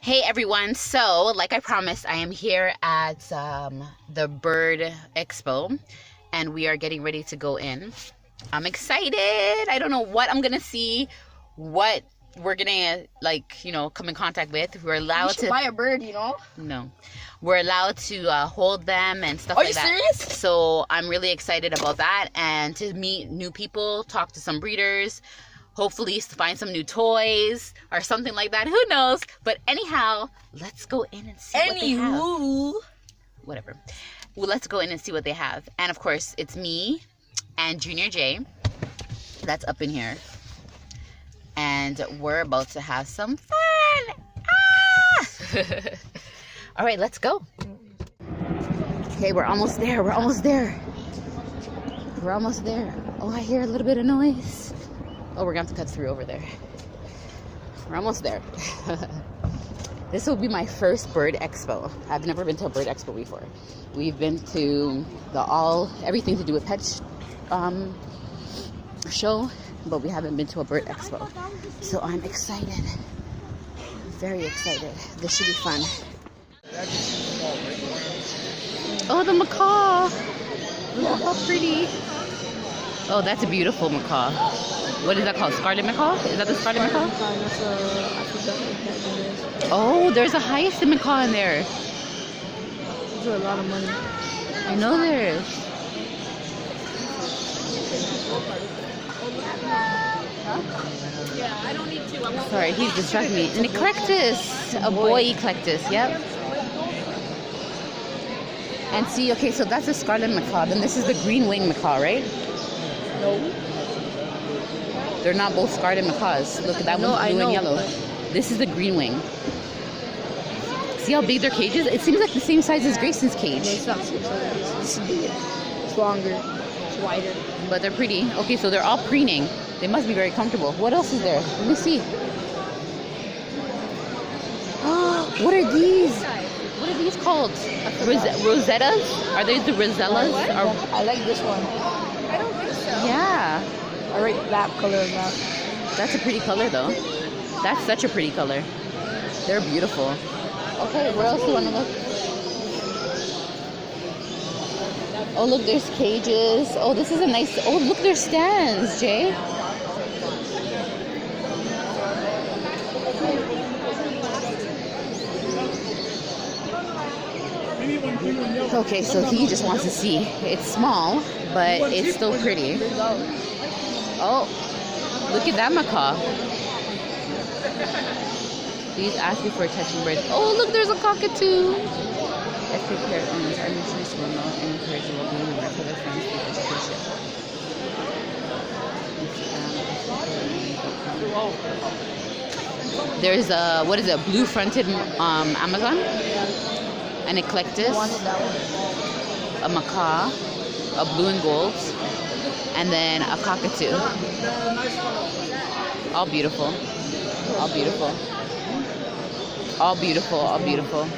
Hey everyone, so like I promised, I am here at the Bird Expo and we are getting ready to go in. I'm excited. I don't know what I'm gonna see, what we're gonna come in contact with. We're allowed to buy a bird, No, we're allowed to hold them and stuff Are like you that. serious? So I'm really excited about that and to meet new people, talk to some breeders. Hopefully find some new toys or something like that. Who knows? But anyhow, let's go in and see what they have. Whatever. Well, let's go in and see what they have. And of course, it's me and Junior J. That's up in here. And we're about to have some fun. Ah! All right, let's go. Okay, we're almost there. We're almost there. We're almost there. Oh, I hear a little bit of noise. Oh, we're gonna have to cut through over there. We're almost there. This will be my first Bird Expo. I've never been to a Bird Expo before. We've been to everything to do with pet show, but we haven't been to a Bird Expo. So I'm excited. Very excited. This should be fun. Oh, the macaw. Look how pretty. Oh, that's a beautiful macaw. What is that called? Scarlet macaw? Is that the scarlet macaw? Oh, there's a hyacinth macaw in there. Those are a lot of money. I know there is. Yeah, I don't need to. Sorry, he's distracting me. An eclectus. A boy eclectus, yep. And see, okay, so that's a scarlet macaw. Then this is the green wing macaw, right? No. They're not both scarlet macaws. Look, that one's blue and yellow. This is the green wing. See how big their cage is? It seems like the same size as Grayson's cage. It's not so it's bigger. It's longer. It's wider. But they're pretty. Okay, so they're all preening. They must be very comfortable. What else is there? Let me see. What are these? What are these called? Rosettas? Are they the Rosellas? I like this one. I don't think so. Yeah. I like that color of that. That's a pretty color though. That's such a pretty color. They're beautiful. Okay, where else do you want to look? Oh, look, there's cages. Oh, this is a nice... Oh, look, there's stands, Jay. Okay, so he just wants to see. It's small, but it's still pretty. Oh, look at that macaw. Please ask before touching birds. Oh, look, there's a cockatoo. Ethnic parrot owners are missions will know and encourage the well-being of their friends through education. There's a, what is it, blue-fronted Amazon? An eclectus, a macaw, a blue and gold, and then a cockatoo. All beautiful. All beautiful. All beautiful. All beautiful.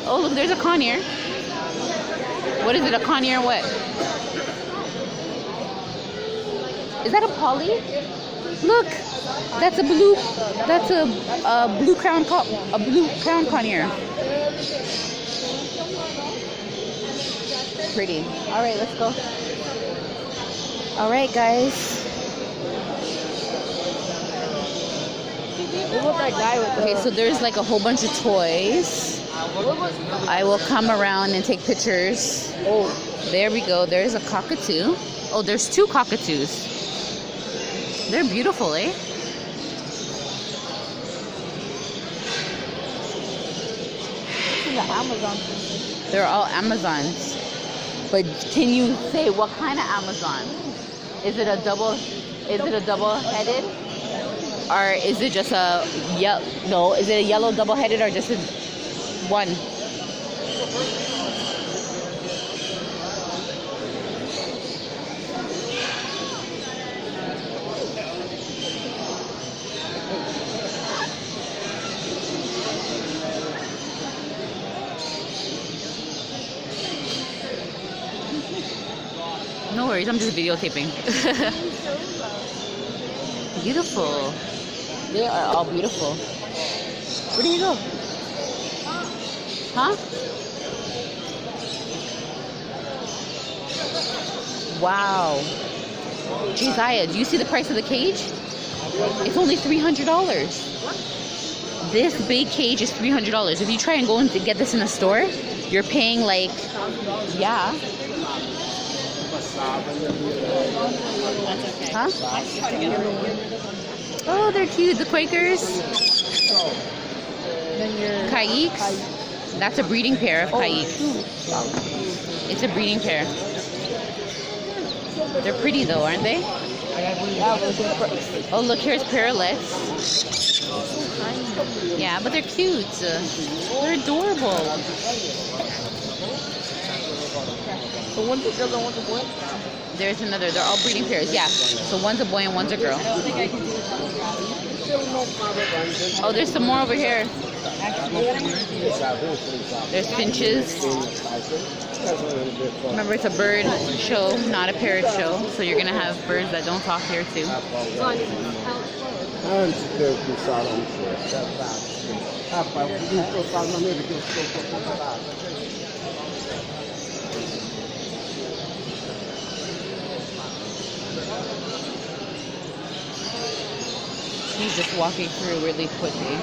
Oh, look, there's a conure. What is it, a conure what? Is that a poly? Look, that's a blue crown conure. Pretty. All right, let's go. All right, guys. Okay, so there's like a whole bunch of toys. I will come around and take pictures. Oh, there we go. There's a cockatoo. Oh, there's two cockatoos. They're beautiful, eh? They're all Amazons. But can you say what kind of Amazon? Is it a double-headed? Or is it just a no, is it a yellow double-headed or just a one? No worries, I'm just videotaping. Beautiful. They are all beautiful. Where did he go? Huh? Wow. Josiah, do you see the price of the cage? It's only $300. This big cage is $300. If you try and go and get this in a store, you're paying like, yeah. Huh? Oh, they're cute. The Quakers. Kayaks. That's a breeding pair of kayaks. It's a breeding pair. They're pretty though, aren't they? Oh, look, here's Parrots. Yeah, but they're cute. They're adorable. So one's a girl and one's a boy? There's another. They're all breeding pairs. Yeah. So one's a boy and one's a girl. Oh, there's some more over here. There's finches. Remember, it's a bird show, not a parrot show. So you're gonna have birds that don't talk here too. He's just walking through really quickly.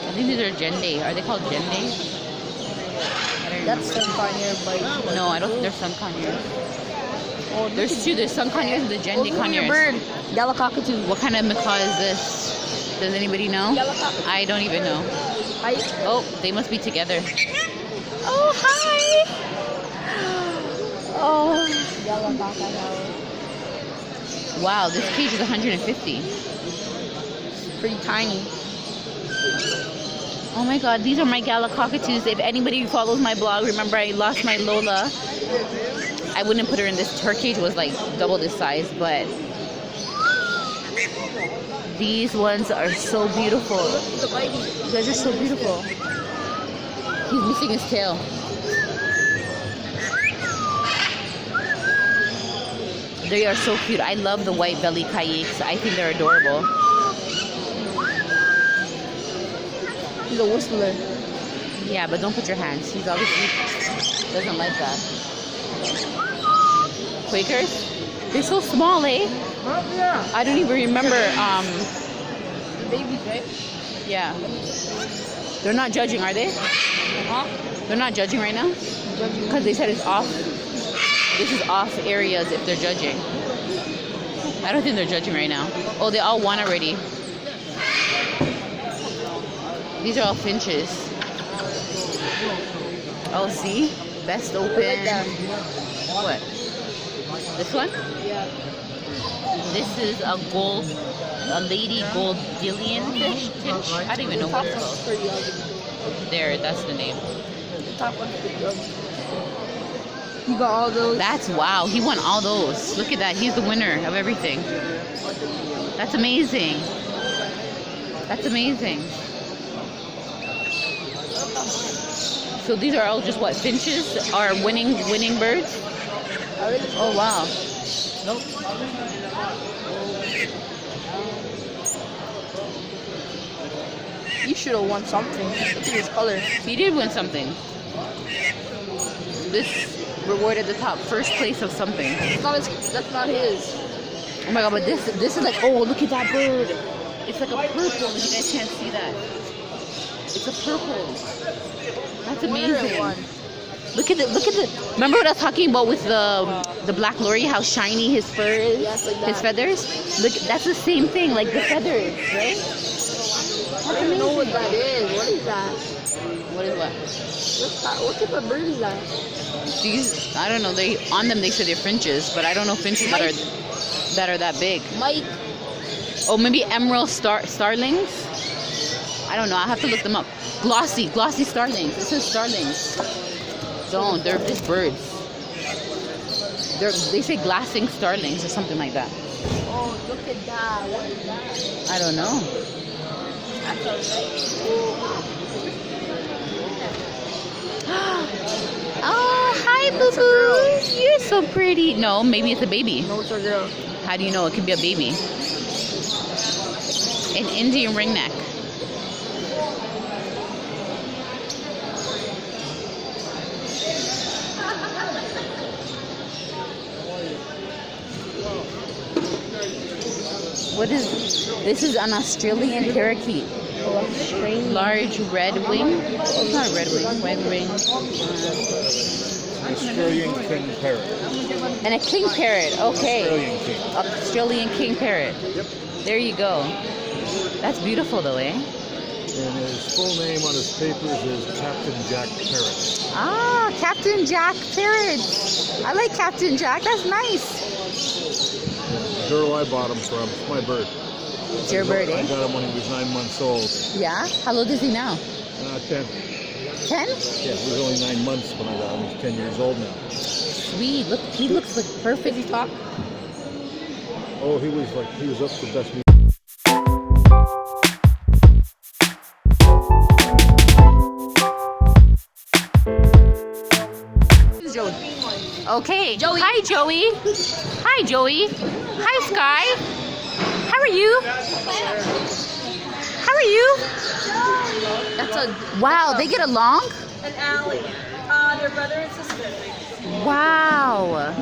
I think these are Gende. Are they called Gende? That's some conure, but No, I don't think they're sun conures. Oh, there's two. There's sun conures and the Gende conures. Bird. Yellow cockatoo. What kind of macaw is this? Does anybody know? Yellow cockatoo. I don't even know. Oh, they must be together. Oh, hi. Oh. Yellow cockatoo. Wow, this cage is $150. Pretty tiny. Oh my god, these are my Gala cockatoos. If anybody follows my blog, remember I lost my Lola. I wouldn't put her in this. Her cage was like double this size, but these ones are so beautiful. You guys are so beautiful. He's missing his tail. They are so cute. I love the white belly kayaks. I think they're adorable. He's a whistler. Yeah, but don't put your hands. He's obviously doesn't like that. Quakers? They're so small, eh? Yeah. I don't even remember. Babies, right? Yeah. They're not judging, are they? Huh? They're not judging right now? Because they said it's off. This is off areas if they're judging. I don't think they're judging right now. Oh, they all won already. These are all finches. Oh, see? Best open. What? This one? Yeah. This is a lady goldillion fish. I don't even know what it's called. There, that's the name. The top one's pretty ugly. You got all those? That's wow. He won all those. Look at that. He's the winner of everything. That's amazing. That's amazing. So these are all just what, finches are winning birds? Oh wow. Nope. You should have won something. Look at his color. He did win something. This reward at the top, first place of something. That's not his. Oh my god, but this is like, oh, look at that bird. It's like a purple. You guys can't see that. It's a purple. That's amazing. Look at the. Remember what I was talking about with the black lorry? How shiny his fur is, yes, like his feathers. Look, that's the same thing, like the feathers, right? I don't even know what that is. What is that? What is what? What type of bird is that? These, I don't know. They on them they say they're finches, but I don't know finches that are that big. Mike. Oh, maybe emerald starlings. I don't know. I have to look them up. Glossy starlings. It says starlings. Don't. They're just birds. They say glassing starlings or something like that. Oh, look at that. What is that? I don't know. That's Oh, hi, boo boo. is so pretty. No, maybe it's a baby. No, it's a girl. How do you know it could be a baby? An Indian ringneck. What is this? Is an Australian parakeet. Large red wing. It's not a red wing. Red wing. Australian king parrot. And a king parrot. Okay. Australian king. Australian king parrot. Yep. There you go. That's beautiful though, eh? And his full name on his papers is Captain Jack Parrot. Ah, Captain Jack Parrot. I like Captain Jack. That's nice. Girl I bought him from. It's my bird. It's your bird, I eh? got him when he was 9 months old. Yeah? How old is he now? 10. 10? Yeah, he was only 9 months when I got him. He's 10 years old now. Sweet. Look, he looks like perfect. Talk. Oh, he was up to best music. Joey. Okay. Joey. Hi, Joey. Hi, Joey. Hi, Sky. How are you? How are you? That's a Wow, they get along? And Allie. They're brother and sister. Wow.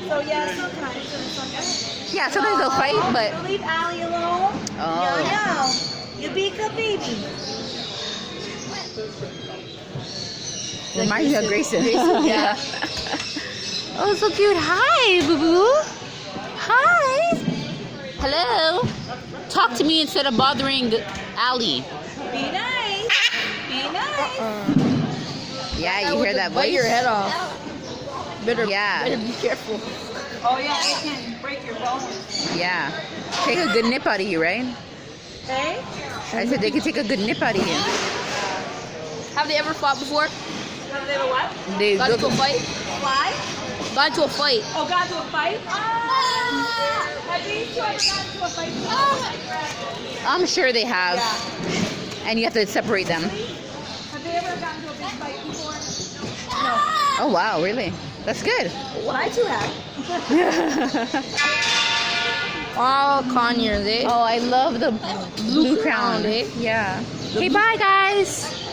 So yeah, sometimes and sometimes. Yeah, sometimes they'll fight, but... Don't leave Allie alone. Oh. No. You be a baby. Reminds me of Grayson. yeah. Oh, so cute. Hi, boo-boo. Hi. Hello. Talk to me instead of bothering Allie. Be nice. Be nice. Yeah, you hear that Bite voice? your head off. Better Yeah. be careful. Oh yeah, it can break your bones. Yeah. Take a good nip out of you, right? Hey? I said they could take a good nip out of you. Have they ever fought before? Have they ever what? They Got into a fight? Fly? Got into a fight. Oh, got into a fight? Have these two got into a fight? I'm sure they have. Yeah. And you have to separate them. Have they ever gotten into a big fight before? Oh, wow, really? That's good. My two have. Oh, conures, eh? Oh, I love the blue crown. crown, eh? Yeah. Okay, bye, guys.